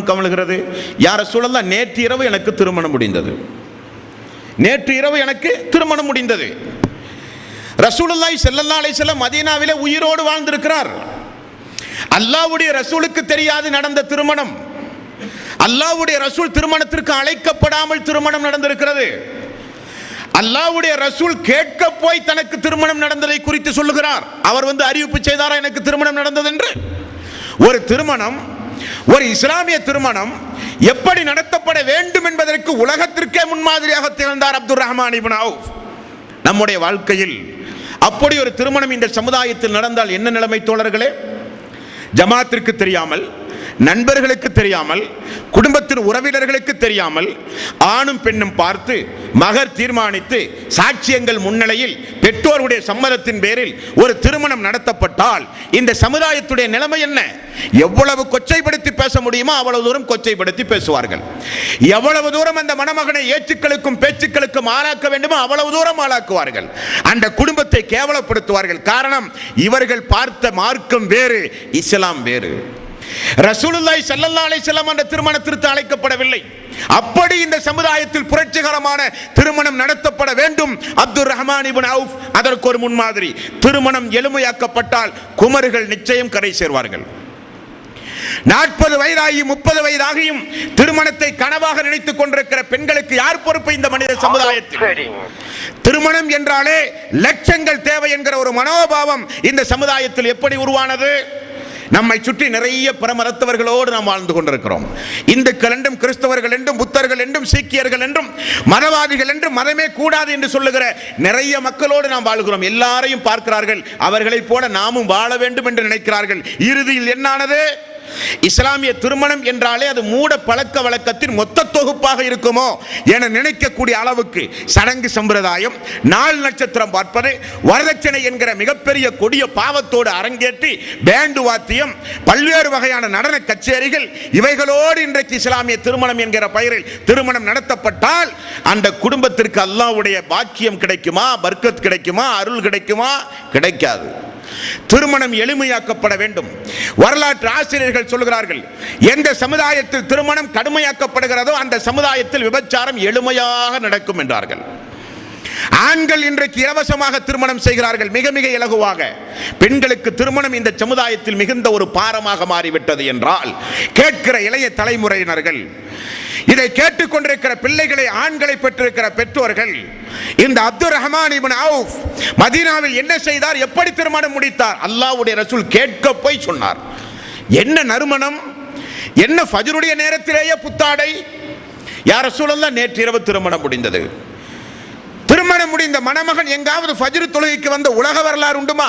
கமழுகிறது. யா ரசூலல்லாஹ், நேற்று இரவு எனக்கு திருமணம் முடிந்தது. நேற்று இரவு எனக்கு திருமணம் முடிந்தது. ரசூலுல்லாஹி ஸல்லல்லாஹு அலைஹி வஸல்லம் மதீனாவிலே உயிரோடு வாழ்ந்திருக்கிறார். அல்லாஹ்வுடைய ரசூலுக்கு தெரியாது நடந்த திருமணம். அல்லாஹ்வுடைய ரசூல் திருமணத்திற்கு அழைக்கப்படாமல் திருமணம் நடந்திருக்கிறது. அல்லாஹ்வுடைய ரசூல் கேட்க போய் தனக்கு திருமணம் நடந்ததை குறித்து சொல்லுகிறார். அவர் அறிவிப்பு செய்தாரா எனக்கு திருமணம் நடந்தது என்று? ஒரு திருமணம், ஒரு இஸ்லாமிய திருமணம் எப்படி நடத்தப்பட வேண்டும் என்பதற்கு உலகத்திற்கே முன்மாதிரியாக திகழ்ந்தார் அப்துர் ரஹ்மான் இப்னு அவுஃப். நம்முடைய வாழ்க்கையில் அப்படி ஒரு திருமணம் இந்த சமுதாயத்தில் நடந்தால் என்ன நிலைமை தோழர்களே? ஜமாத்திற்கு தெரியாமல், நண்பர்களுக்கு தெரியாமல், குடும்பத்தின் உறவினர்களுக்கு தெரியாமல், ஆணும் பெண்ணும் பார்த்து மகர் தீர்மானித்து சாட்சியங்கள் முன்னிலையில் பெற்றோருடைய சம்மதத்தின் பேரில் ஒரு திருமணம் நடத்தப்பட்டால் இந்த சமுதாயத்துடைய நிலைமை என்ன? எவ்வளவு கொச்சைப்படுத்தி பேச முடியுமோ அவ்வளவு தூரம் கொச்சைப்படுத்தி பேசுவார்கள். எவ்வளவு தூரம் அந்த மணமகனை ஏச்சுக்களுக்கும் பேச்சுக்களுக்கும் ஆளாக்க வேண்டுமோ அவ்வளவு தூரம் ஆளாக்குவார்கள். அந்த குடும்பத்தை கேவலப்படுத்துவார்கள். காரணம், இவர்கள் பார்த்த மார்க்கம் வேறு, இஸ்லாம் வேறு. ரசூலுல்லாஹி ஸல்லல்லாஹு அலைஹி வஸல்லம் அந்த திருமணத்திற்கு அழைக்கப்படவில்லை. அப்படி இந்த சமுதாயத்தில் புரட்சிகரமான திருமணம் நடத்தப்பட வேண்டும். அப்துர் ரஹ்மான் இப்னு அவுஃப் அதற்கு ஒரு முன்மாதிரி. திருமணம் எளிமையாக்கப்பட்டால் குமர்கள் நிச்சயம் கரை சேர்வார்கள். 40 வயதாகி 30 வயதாகியும் திருமணத்தை கனவாக நினைத்துக் கொண்டிருக்கிற பெண்களுக்கு யார் பொறுப்பு இந்த மனித சமுதாயத்தில்? திருமணம் என்றாலே லட்சங்கள் தேவை என்கிற ஒரு மனோபாவம் இந்த சமுதாயத்தில் எப்படி உருவானது? நம்மை சுற்றி நிறைய பிரமரத்தவர்களோடு நாம் வாழ்ந்து கொண்டிருக்கிறோம். இந்துக்கள் என்றும், கிறிஸ்தவர்கள் என்றும், புத்தர்கள் என்றும், சீக்கியர்கள் என்றும், மதவாதிகள் என்றும், மதமே கூடாது என்று சொல்லுகிற நிறைய மக்களோடு நாம் வாழ்கிறோம். எல்லாரையும் பார்க்கிறார்கள், அவர்களைப் போல நாமும் வாழ வேண்டும் என்று நினைக்கிறார்கள். இறுதியில் என்னானது? இஸ்லாமிய திருமணம் என்றாலே அது மூட பழக்க வழக்கத்தின் மொத்த தொகுப்பாக இருக்குமோ என நினைக்கக்கூடிய அளவுக்கு சடங்கு சம்பிரதாயம், நாள் நட்சத்திரம் பார்ப்பது, வரதட்சணை என்கிற மிகப்பெரிய கொடிய பாவத்தோடு அரங்கேற்றி பேண்டு வாத்தியம், பல்வேறு வகையான நடன கச்சேரிகள், இவைகளோடு இன்றைக்கு இஸ்லாமிய திருமணம் என்கிற பெயரில் திருமணம் நடத்தப்பட்டால் அந்த குடும்பத்திற்கு அல்லாஹ்வுடைய பாக்கியம் கிடைக்குமா? பர்க்கத் கிடைக்குமா? அருள் கிடைக்குமா? கிடைக்காது. திருமணம் எளிமையாக்கப்பட வேண்டும். வரலாற்று ஆசிரியர்கள் சொல்கிறார்கள், எந்த சமுதாயத்தில் திருமணம் கடுமையாக்கப்படுகிறதோ அந்த சமுதாயத்தில் விபச்சாரம் எளிமையாக நடக்கும் என்றார்கள். ஆண்கள் இன்றைக்கு இலவசமாக திருமணம் செய்கிறார்கள், மிக மிக இலகுவாக. பெண்களுக்கு திருமணம் இந்த சமுதாயத்தில் மிகுந்த ஒரு பாரமாக மாறிவிட்டது என்றால் கேட்கிற இளைய தலைமுறையினர்கள், இதை கேட்டுக்கொண்டிருக்கிற பிள்ளைகளை, ஆண்களை பெற்றிருக்கிற பெற்றோர்கள், இந்த அப்துர் ரஹ்மான் இப்னு அவுஃப் மதீனாவில் என்ன செய்தார்? எப்படி திருமணம் முடித்தார்? அல்லாஹ்வுடைய ரசூல் கேட்க போய் சொன்னார். என்ன நறுமணம், என்ன ஃபஜ்ருடைய நேரத்திலேயே புத்தாடை. யா ரசூலல்லாஹ், நேற்று இரவு திருமணம் முடிந்தது. திருமணம் முடிந்த மணமகன் எங்காவது ஃபஜ்ர் தொழுகைக்கு வந்த உலக வரலாறு உண்டுமா?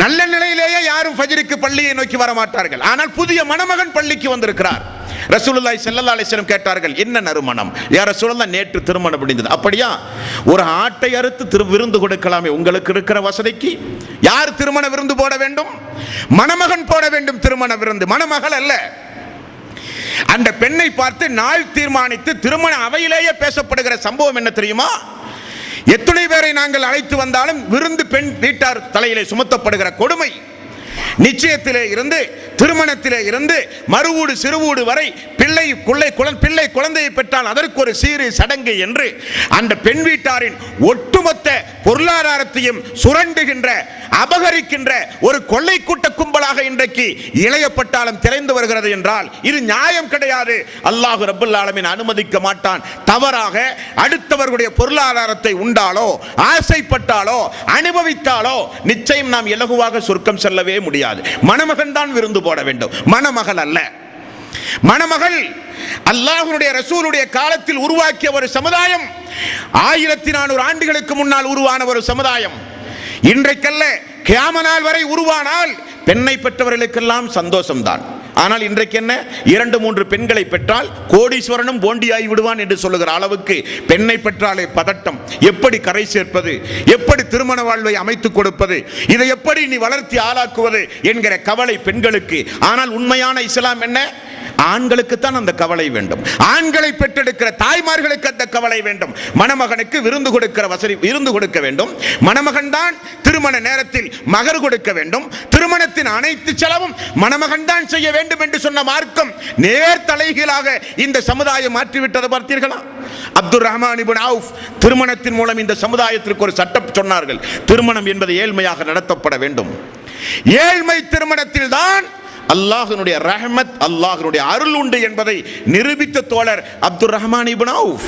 நல்ல நிலையிலேயே யாரும் ஃபஜ்ருக்கு பள்ளியை நோக்கி வர மாட்டார்கள். ஆனால் புதிய மணமகன் பள்ளிக்கு வந்திருக்கிறார். ரசூலுல்லாஹி ஸல்லல்லாஹு அலைஹி வஸல்லம் கேட்டார்கள், என்ன நறுமணம்? யா ரசூலல்லாஹ், நேற்று திருமணம் முடிந்தது. அப்படியா? ஒரு ஆட்டை அறுத்து விருந்து கொடுக்கலாமே உங்களுக்கு இருக்கிற வசதிக்கு. யார் திருமண விருந்து போட வேண்டும்? மணமகன் போட வேண்டும் திருமண விருந்து, மணமகள் அல்ல. அந்த பெண்ணை பார்த்து நாள் தீர்மானித்து திருமண அவையிலேயே பேசப்படுகிற சம்பவம் என்ன தெரியுமா? எத்தனை பேரை நாங்கள் அழைத்து வந்தாலும் விருந்து பெண் வீட்டார் தலையிலே சுமத்தப்படுகிற கொடுமை. நிச்சயத்திலே இருந்து, திருமணத்திலே இருந்து, மறுவூடு சிறுவூடு வரை பிள்ளை குழந்தையை பெற்றால் அதற்கு ஒரு சீரு சடங்கு என்று அந்த பெண் வீட்டாரின் ஒட்டுமொத்த பொருளாதாரத்தையும் சுரண்டுகின்ற, அபகரிக்கின்ற ஒரு கொள்ளை கூட்ட கும்பலாக இன்றைக்கு இளைய பட்டாளம் திரைந்து வருகிறது என்றால் இது நியாயம் கிடையாது. அல்லாஹ் ரப்பல் ஆலமீன் அனுமதிக்க மாட்டான். தவறாக அடுத்தவர்களுடைய பொருளாதாரத்தை உண்டாலோ, ஆசைப்பட்டாலோ, அனுபவித்தாலோ நிச்சயம் நாம் இலகுவாக சொர்க்கம் செல்லவே முடியாது. மணமகன் தான் விருந்து போட வேண்டும், மணமகள் அல்ல. மணமகள் அல்லாஹ்வுடைய ரசூலுடைய காலத்தில் உருவாக்கிய ஒரு சமுதாயம், 1400 ஆண்டுகளுக்கு முன்னால் உருவான ஒரு சமுதாயம். இன்றைக்கல்ல, கியாமத் நாள் வரை உருவானால் பெண்ணை பெற்றவர்களுக்கெல்லாம் சந்தோஷம்தான். ஆனால் இன்றைக்கு என்ன, 2-3 பெண்களை பெற்றால் கோடீஸ்வரனும் போண்டியாகி விடுவான் என்று சொல்லுகிற அளவுக்கு பெண்ணை பெற்றாலே பதட்டம். எப்படி கரை சேர்ப்பது, எப்படி திருமண வாழ்வை அமைத்துக் கொடுப்பது, இதை எப்படி நீ வளர்த்தி ஆளாக்குவது என்கிற கவலை பெண்களுக்கு. ஆனால் உண்மையான இஸ்லாம் என்ன? ஆண்களுக்குத்தான் அந்த கவலை வேண்டும். ஆண்களை பெற்றெடுக்கிற தாய்மார்களுக்கு அந்த கவலை வேண்டும். மணமகனுக்கு விருந்து கொடுக்கிற வசதி, விருந்து கொடுக்க வேண்டும். மணமகன் தான் திருமண நேரத்தில் மகர் கொடுக்க வேண்டும். திருமணத்தின் அனைத்து செலவும் மணமகன் தான் செய்ய வேண்டும் என்று சொன்ன மார்க்கம் நேர் தலைகீழாக இந்த சமுதாயம் மாற்றிவிட்டது பார்த்தீர்களா? அப்துல் ரஹ்மான் இப்னு அவுஃப் திருமணத்தின் மூலம் இந்த சமுதாயத்திற்கு ஒரு சட்டம் சொன்னார்கள். திருமணம் என்பது ஏழ்மையாக நடத்தப்பட வேண்டும். ஏழ்மை திருமணத்தில் தான் அல்லாஹ்வுடைய ரஹ்மத், அல்லாஹ்வுடைய அருள் உண்டு என்பதை நிரூபித்த தோழர் அப்துல் ரஹ்மான் இப்னு அவுஃப்.